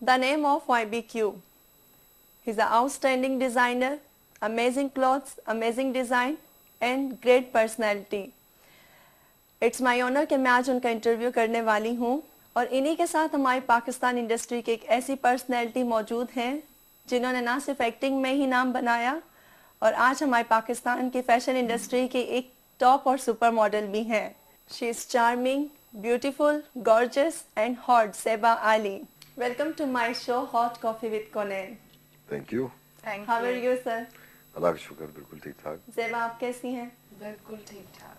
The name of YBQ. He's an outstanding designer, amazing clothes, amazing design and great personality. It's my honor کہ میں آج ان کا interview کرنے والی ہوں اور انہی کے ساتھ ہماری پاکستان انڈسٹری کی ایک ایسی پرسنالٹی موجود ہیں جنہوں نے نہ صرف ایکٹنگ میں ہی نام بنایا اور آج ہمارے پاکستان کی فیشن انڈسٹری کی ایک ٹاپ اور سپر ماڈل بھی ہیں. She is charming, beautiful, gorgeous and hot, Zeba Ali. Welcome to my show Hot Coffee with Conan. Thank you. How are you, sir? اللہ کا شکر, بالکل ٹھیک ٹھاک. زیبا آپ کیسی ہیں؟ بالکل ٹھیک ٹھاک.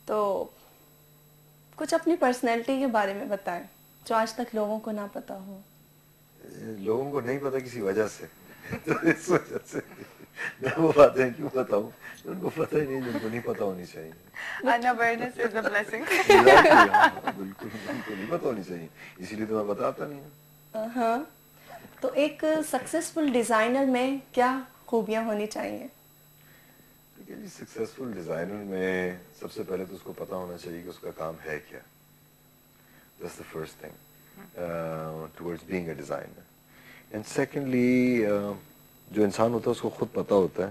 تو کچھ اپنی پرسنالٹی کے بارے میں بتائیں جو آج تک لوگوں کو نہ پتا ہو. لوگوں کو نہیں پتا کسی وجہ سے, تو اس وجہ سے میں وہ باتیں کیوں بتاؤں ان کو پتہ ہی نہیں, جن کو نہیں پتا ہونی چاہیے. Unawareness is a blessing. بالکل ان کو نہیں پتا ہونی چاہیے, اسی لیے تو میں بتاتا نہیں ہوں. ہاں, تو ایک سکسیسفل ڈیزائنر میں کیا خوبیاں ہونی چاہیے؟ دیکھیے جی, سکسیسفل ڈیزائنر میں سب سے پہلے تو اس کو پتا ہونا چاہیے کہ اس کا کام ہے کیا. That's the first thing towards being a designer. And secondly, جو انسان ہوتا ہے اس کو خود پتا ہوتا ہے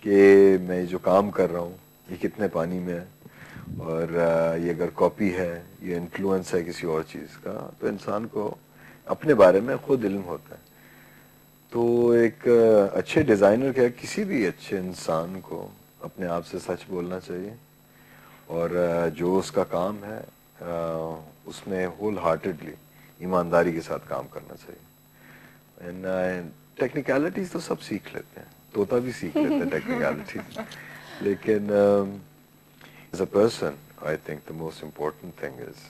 کہ میں جو کام کر رہا ہوں یہ کتنے پانی میں ہے اور یہ اگر کاپی ہے, یہ انفلوئنس ہے کسی اور چیز کا, تو انسان کو اپنے بارے میں خود علم ہوتا ہے. تو ایک اچھے ڈیزائنر کیا, کسی بھی اچھے انسان کو اپنے آپ سے سچ بولنا چاہیے اور جو اس کا کام ہے اس میں ہول ہارٹیڈلی ایمانداری کے ساتھ کام کرنا چاہیے. اینڈ ٹیکنیکلٹیز تو سب سیکھ لیتے ہیں, طوطا بھی سیکھ لیتا ہے ٹیکنیکلٹیز, لیکن as a person I think the most important thing is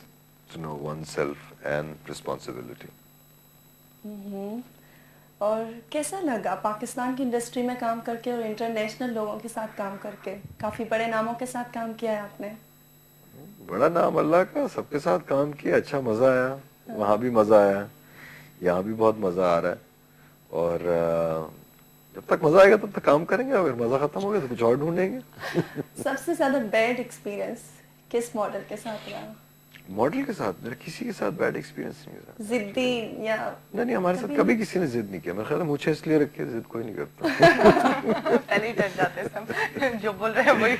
to know oneself and responsibility. اور کیسا لگا پاکستان کی انڈسٹری میں کام کر کے اور انٹرنیشنل لوگوں کے ساتھ کام کر کے؟ کافی بڑے ناموں کے ساتھ کام کیا ہے آپ نے. بڑا نام اللہ کا, سب کے ساتھ کام کیا, اچھا مزہ آیا, وہاں بھی مزہ آیا, یہاں بھی بہت مزہ آ رہا ہے. اور جب تک مزہ آئے گا تب تک کام کریں گے, اگر مزہ ختم ہو گیا تو کچھ اور ڈھونڈیں گے. سب سے زیادہ بیڈ ایکسپیرینس کس ماڈل کے ساتھ رہا؟ ماڈل کے ساتھ میرا کسی کے ساتھ بیڈ ایکسپیرینس نہیں رہا. ضدی یا نہیں, ہمارے ساتھ کبھی کسی نے ضد نہیں کیا. میرا خیال ہے مجھے اس لیے رکھے, ضد کوئی نہیں کرتا. پہلے ہی ڈر جاتے سب, جو بول رہے ہیں وہی.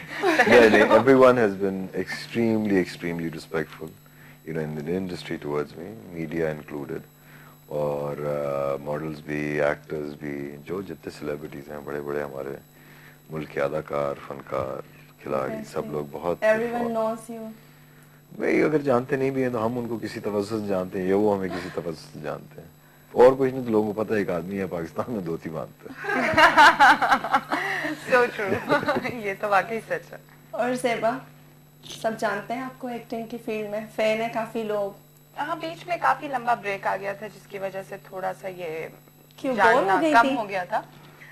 نہیں, everyone has been extremely respectful, you know, in the industry towards me, media included. اور ماڈلز بھی, ایکٹرز بھی, جو جتنے سیلیبریٹیز ہیں بڑے بڑے ہمارے ملک کے اداکار, فنکار, کھلاڑی, سب لوگ بہت. everyone knows you. بھائی اگر جانتے نہیں بھی ہیں تو ہم ان کو کسی توسط سے جانتے ہیں یا وہ ہمیں کسی توسط سے جانتے ہیں. اور کچھ نہیں تو لوگوں کو پتہ ہے ایک آدمی ہے پاکستان میں دھوتی باندھتا ہے. So true. یہ تو واقعی سچ ہے. اور زیبا, سب جانتے ہیں آپ کو ایکٹنگ کی فیلڈ میں فین ہے کافی لوگ. ہاں, بیچ میں کافی لمبا بریک آ گیا تھا جس کی وجہ سے تھوڑا سا یہ جاننا کم ہو گیا تھا,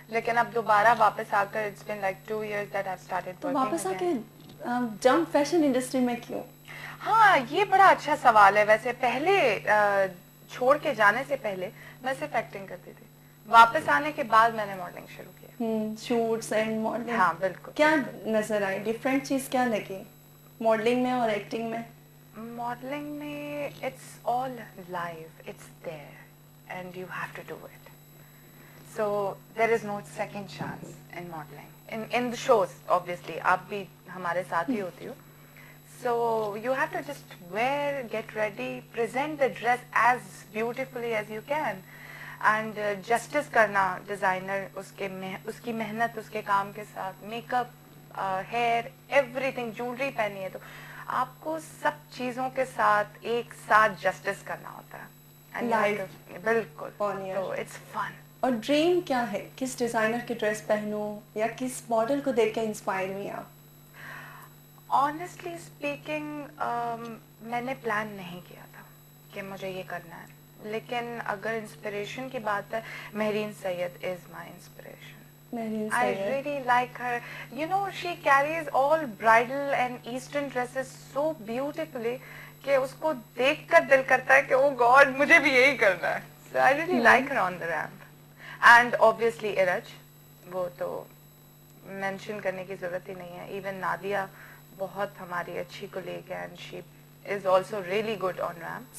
لیکن اب دوبارہ واپس آ کر it's been like 2 years that I've started تو working واپس آ کے again. جمپ فیشن انڈسٹری میں کیوں؟ ہاں, یہ بڑا اچھا سوال ہے. ویسے پہلے چھوڑ کے جانے سے پہلے میں صرف ایکٹنگ کرتی تھی, واپس آنے کے بعد میں نے ماڈلنگ شروع کیا. Shoots and modelling. ہاں بالکل. کیا نظر آئی, ڈفرینٹ چیز کیا لگی ماڈلنگ میں اور ایکٹنگ میں؟ ماڈلنگ میں it's all live, it's there and you have to do it. So there is no second chance in modelling, in the shows. Obviously آپ بھی ہمارے ساتھ ہی ہوتی ہو. So you have to just wear, get ready, present the dress as beautifully as you can, and justice کرنا designer اس کی محنت, اس کے کام کے ساتھ, make up, hair, every thing, jewellery پہنی ہے تو آپ کو سب چیزوں کے ساتھ ایک ساتھ جسٹس کرنا ہوتا ہے. بالکل. تو اٹس فن. اور ڈریم کیا ہے, کس ڈیزائنر کی ڈریس پہنوں یا کس ماڈل کو دیکھ کے انسپائر ہوئی آپ؟ آنیسٹلی اسپیکنگ میں نے پلان نہیں کیا تھا کہ مجھے یہ کرنا ہے, لیکن اگر انسپریشن کی بات ہے, مہرین سید از مائی inspiration. I really like her. You know, she carries all bridal and eastern dresses so beautifully کہ اس کو دیکھ کر دل کرتا ہے کہ oh God, مجھے بھی یہی کرنا ہے. So I really like her on the ramp. And obviously Iraj, وہ تو مینشن کرنے کی ضرورت ہی نہیں ہے. Even Nadia بہت ہماری اچھی کولیگ ہے, and she is also really good on ramp.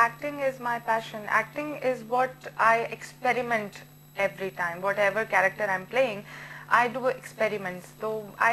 acting is my passion. Acting is what I experiment every time. Whatever character I'm playing, I do experiments. So I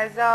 as a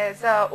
as a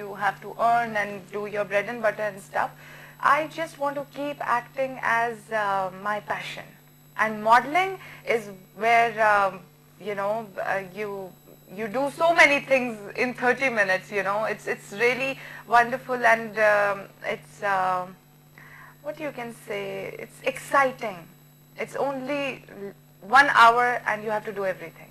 you have to earn and do your bread and butter and stuff. I just want to keep acting as my passion. And modeling is where you know you do so many things in 30 minutes. You know, it's really wonderful, and it's what you can say, it's exciting. It's only 1 hour and you have to do everything.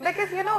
Because you know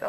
So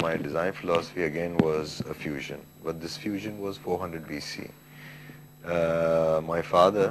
my design philosophy again was a fusion, but this fusion was 400 BC. My father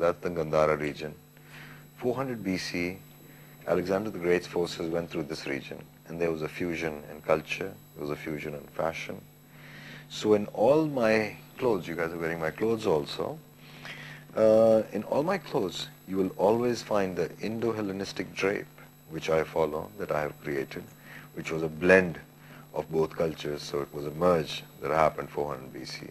that's the Gandhara region. 400 BC, Alexander the Great's forces went through this region, and there was a fusion in culture, there was a fusion in fashion. So in all my clothes, you guys are wearing my clothes also, in all my clothes, you will always find the Indo-Hellenistic drape, which I follow, that I have created, which was a blend of both cultures, so it was a merge that happened 400 BC.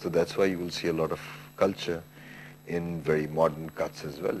So that's why you will see a lot of culture in very modern cuts as well.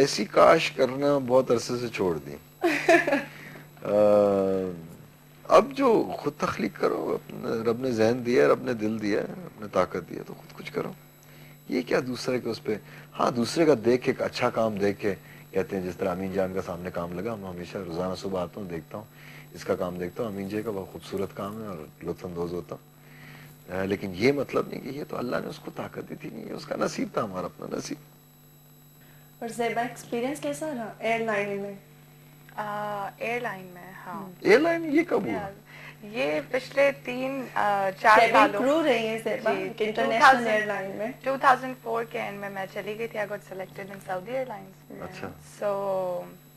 ایسی کاش کرنا بہت عرصے سے چھوڑ دی. اب جو خود تخلیق کرو, رب نے ذہن دیا, رب نے دل دیا, رب نے طاقت دیا, تو خود کچھ کرو. یہ کیا دوسرے کے اس پہ, ہاں دوسرے کا دیکھ کے, اچھا کام دیکھ کے کہتے ہیں, جس طرح امین جان کا سامنے کام لگا, میں ہمیشہ روزانہ صبح آتا ہوں, دیکھتا ہوں اس کا کام, دیکھتا ہوں امین جی کا بہت خوبصورت کام ہے اور لطف اندوز ہوتا ہوں. لیکن یہ مطلب نہیں کہ یہ تو اللہ نے اس کو طاقت دی تھی, نہیں, یہ اس کا نصیب تھا, ہمارا اپنا نصیب. اور زیبا ایکسپیرینس کیسا رہا ایئر لائن میں؟ ایئر لائن میں, ہاں. ایئر لائن یہ کب ہوا؟ یہ پچھلے 3-4 سالوں کرو رہی ہیں زیبا انٹرنیشنل ایئر لائن میں. 2004 کے اینڈ میں چلی گئی تھی. I got selected in Saudi Airlines. اچھا, So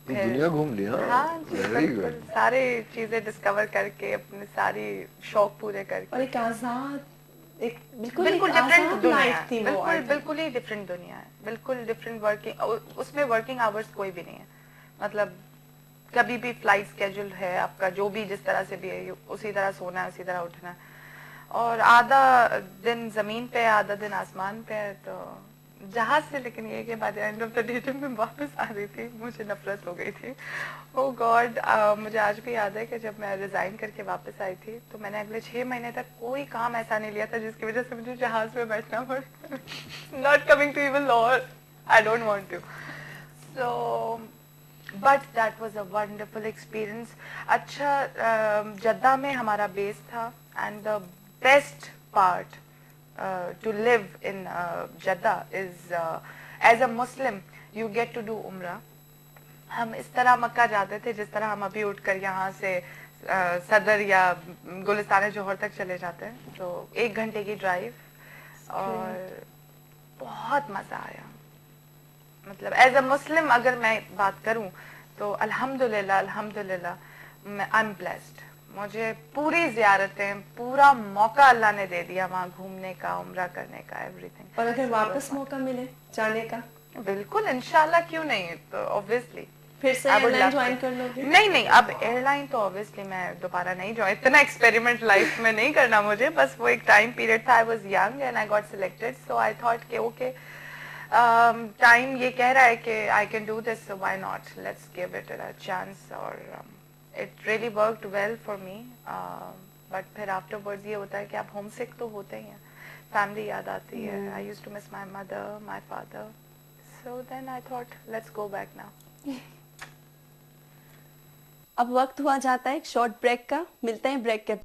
دنیا گھوم لیا. ہاں جی, ویری بالکل گڈ. سارے چیزیں ڈسکور کر کے اپنے ساری شوق پورے کر کے. اور ایک آزاد, ایک بالکل ڈفرینٹ دنیا ہے, بالکل ہی ڈفرینٹ دنیا ہے, بالکل ڈفرینٹ ورکنگ. اس میں ورکنگ آورس کوئی بھی نہیں ہے, مطلب کبھی بھی فلائٹ اسکیجول ہے آپ کا, جو بھی جس طرح سے بھی ہے اسی طرح سونا ہے, اسی طرح اٹھنا ہے. اور آدھا دن زمین پہ, آدھا دن آسمان پہ ہے, تو جہاز سے. لیکن یہ کہ بعد اینڈ آف دا ڈے جب میں واپس آ رہی تھی مجھے نفرت ہو گئی تھی. او گاڈ, مجھے آج بھی یاد ہے کہ جب میں ریزائن کر کے واپس آئی تھی تو میں نے اگلے 6 مہینے تک کوئی کام ایسا نہیں لیا تھا جس کی وجہ سے مجھے جہاز میں بیٹھنا پڑا. Not coming to even Lahore, I don't want to. So but that was a wonderful experience. اچھا, جدہ میں ہمارا بیس تھا, and the best part to live in Jeddah is as a Muslim you get to do Umrah. ہم اس طرح مکہ جاتے تھے جس طرح ہم ابھی اٹھ کر یہاں سے صدر یا گلستان جوہر تک چلے جاتے ہیں. تو 1 گھنٹے کی ڈرائیو, اور بہت مزہ آیا. مطلب ایز اے مسلم اگر میں بات کروں تو الحمدللہ میں I'm blessed. مجھے پوری زیارتیں, پورا موقع اللہ نے دے دیا وہاں گھومنے کا, عمرہ کرنے کا, ایوری تھنگ. اور اگر واپس موقع ملے جانے کا, بالکل انشاءاللہ, کیوں نہیں. تو اوبویسلی پھر سے ایئر لائن جوائن کر لو گے؟ نہیں, اب ایئر لائن تو اوبویسلی میں دوبارہ نہیں جوائن, اتنا ایکسپیریمنٹ لائف میں نہیں کرنا مجھے. بس وہ ایک ٹائم پیریڈ تھا, I was young and I got selected, so I thought کہ اوکے, ٹائم یہ کہہ رہا ہے کہ I can do this, so why not, let's give it a chance. اور it really worked well for me. But پھر afterward یہ ہوتا ہے کہ آپ ہوم سک تو ہوتے ہی ہیں, فیملی یاد آتی ہے. I used to miss my mother, my father. So then I thought let's go back now. اب وقت ہوا جاتا ہے ایک شارٹ بریک کا, ملتے ہیں بریک کے